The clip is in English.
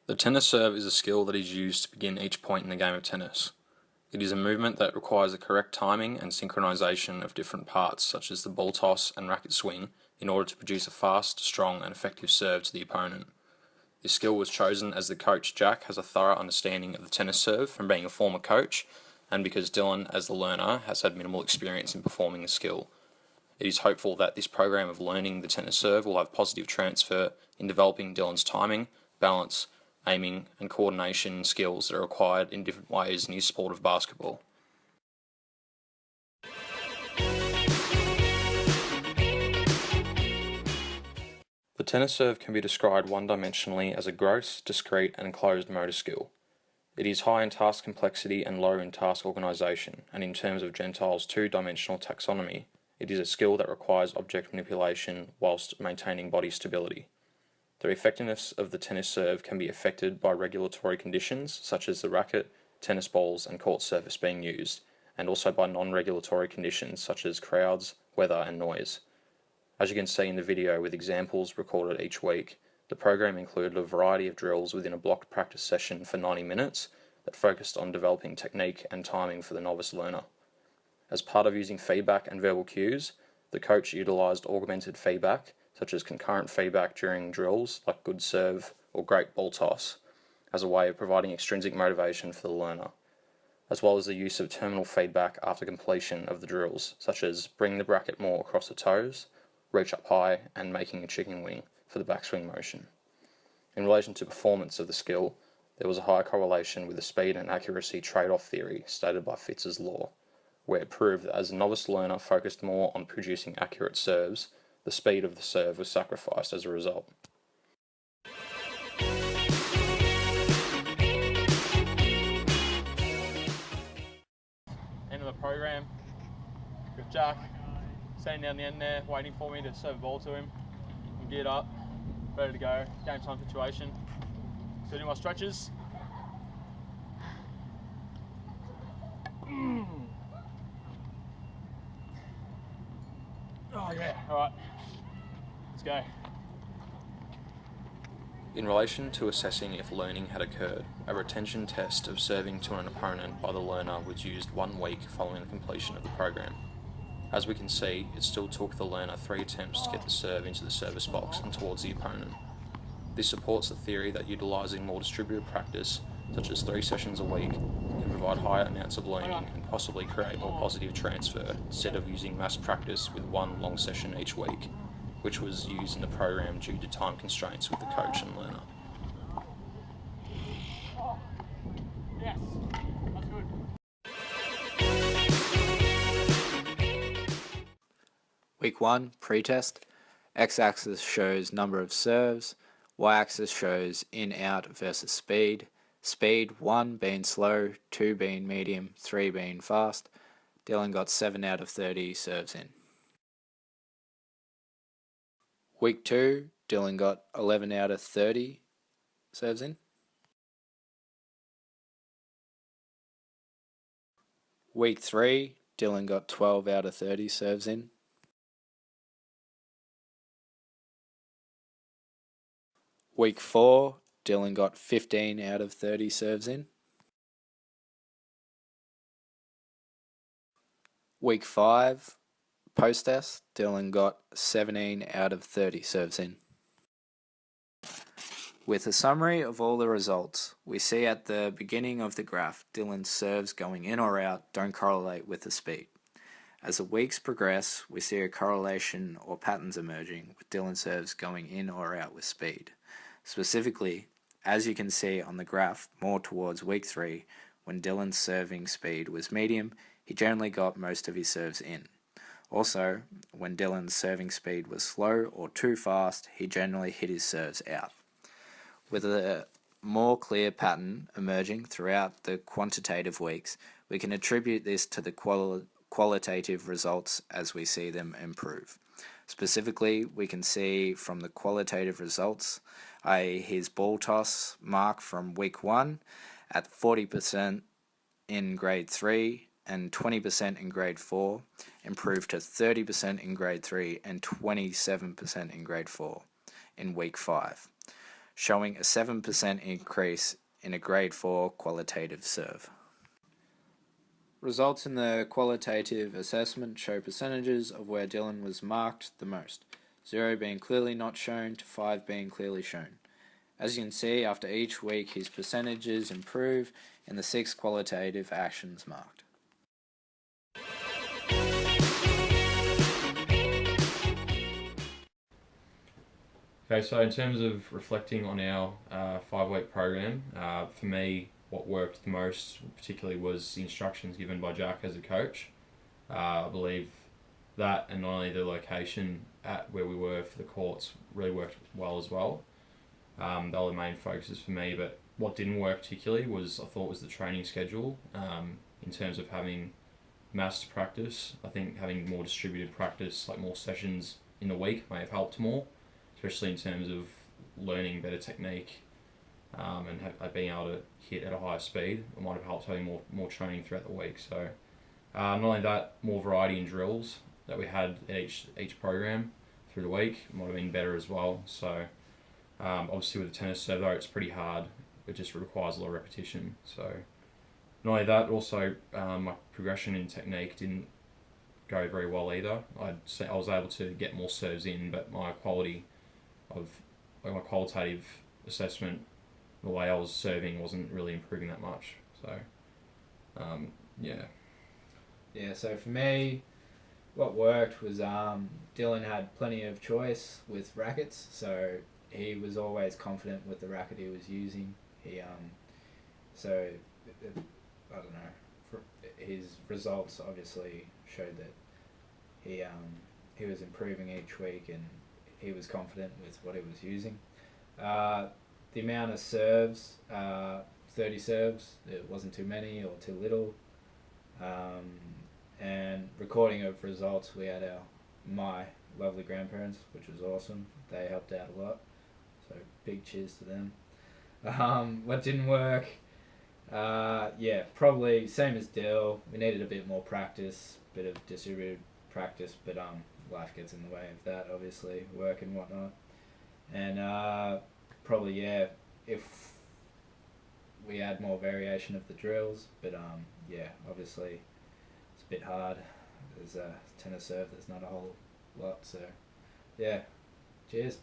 The tennis serve is a skill that is used to begin each point in the game of tennis. It is a movement that requires a correct timing and synchronization of different parts such as the ball toss and racket swing in order to produce a fast, strong and effective serve to the opponent. This skill was chosen as the coach Jack has a thorough understanding of the tennis serve from being a former coach and because Dylan, as the learner, has had minimal experience in performing the skill. It is hopeful that this program of learning the tennis serve will have positive transfer in developing Dylan's timing, balance, aiming and coordination skills that are required in different ways in his sport of basketball. The tennis serve can be described one-dimensionally as a gross, discrete and closed motor skill. It is high in task complexity and low in task organisation, and in terms of Gentile's two-dimensional taxonomy, it is a skill that requires object manipulation whilst maintaining body stability. The effectiveness of the tennis serve can be affected by regulatory conditions such as the racket, tennis balls and court surface being used, and also by non-regulatory conditions such as crowds, weather and noise. As you can see in the video with examples recorded each week, the program included a variety of drills within a blocked practice session for 90 minutes that focused on developing technique and timing for the novice learner. As part of using feedback and verbal cues, the coach utilised augmented feedback such as concurrent feedback during drills like good serve or great ball toss, as a way of providing extrinsic motivation for the learner, as well as the use of terminal feedback after completion of the drills, such as bring the bracket more across the toes, reach up high, and making a chicken wing for the backswing motion. In relation to performance of the skill, there was a high correlation with the speed and accuracy trade-off theory stated by Fitz's law, where it proved that as a novice learner focused more on producing accurate serves, the speed of the serve was sacrificed as a result. End of the program. Got Jack standing down the end there, waiting for me to serve a ball to him. I'm geared up, ready to go. Game time situation. So do my stretches. Oh yeah, alright. Let's go. In relation to assessing if learning had occurred, a retention test of serving to an opponent by the learner was used 1 week following the completion of the program. As we can see, it still took the learner 3 attempts to get the serve into the service box and towards the opponent. This supports the theory that utilising more distributed practice, such as 3 sessions a week, can provide higher amounts of learning and possibly create more positive transfer instead of using mass practice with 1 long session each week, which was used in the program due to time constraints with the coach and learner. Yes, that's good. Week 1, pre-test. X-axis shows number of serves, Y-axis shows in-out versus speed. Speed 1 being slow, 2 being medium, 3 being fast. Dylan got 7 out of 30 serves in. Week 2, Dylan got 11 out of 30 serves in. Week 3, Dylan got 12 out of 30 serves in. Week 4, Dylan got 15 out of 30 serves in. Week 5, post-test, Dylan got 17 out of 30 serves in. With a summary of all the results, we see at the beginning of the graph, Dylan's serves going in or out don't correlate with the speed. As the weeks progress, we see a correlation or patterns emerging with Dylan's serves going in or out with speed. Specifically, as you can see on the graph, more towards week 3, when Dylan's serving speed was medium, he generally got most of his serves in. Also, when Dylan's serving speed was slow or too fast, he generally hit his serves out. With a more clear pattern emerging throughout the quantitative weeks, we can attribute this to the qualitative results as we see them improve. Specifically, we can see from the qualitative results, i.e. his ball toss mark from week 1 at 40% in grade 3 and 20% in grade 4, improved to 30% in grade 3 and 27% in grade 4 in week 5. showing a 7% increase in a grade 4 qualitative serve. Results in the qualitative assessment show percentages of where Dylan was marked the most, 0 being clearly not shown to 5 being clearly shown. As you can see, after each week his percentages improve in the 6 qualitative actions marked. Okay, so in terms of reflecting on our 5-week program, for me, what worked the most particularly was the instructions given by Jack as a coach. I believe that, and not only the location at where we were for the courts, really worked well as well. They were the main focuses for me, but what didn't work particularly was, I thought, was the training schedule. In terms of having massed practice, I think having more distributed practice, like more sessions in the week, may have helped more, especially in terms of learning better technique and being able to hit at a higher speed. It might have helped having more training throughout the week. So not only that, more variety in drills that we had at each program through the week might have been better as well. So obviously with the tennis serve though, it's pretty hard. It just requires a lot of repetition. So not only that, also my progression in technique didn't go very well either. I was able to get more serves in, but my quality of my qualitative assessment, the way I was serving wasn't really improving that much. So yeah. Yeah, so for me, what worked was Dylan had plenty of choice with rackets, so he was always confident with the racket he was using. He so I don't know, his results obviously showed that he was improving each week and he was confident with what he was using. The amount of serves, 30 serves, it wasn't too many or too little. And recording of results, we had my lovely grandparents, which was awesome. They helped out a lot, so big cheers to them. What didn't work? Yeah, probably same as Dill. We needed a bit more practice, bit of distributed practice, but life gets in the way of that, obviously, work and whatnot. And probably, yeah, if we had more variation of the drills, but yeah, obviously it's a bit hard. There's a tennis serve, there's not a whole lot, so yeah, cheers.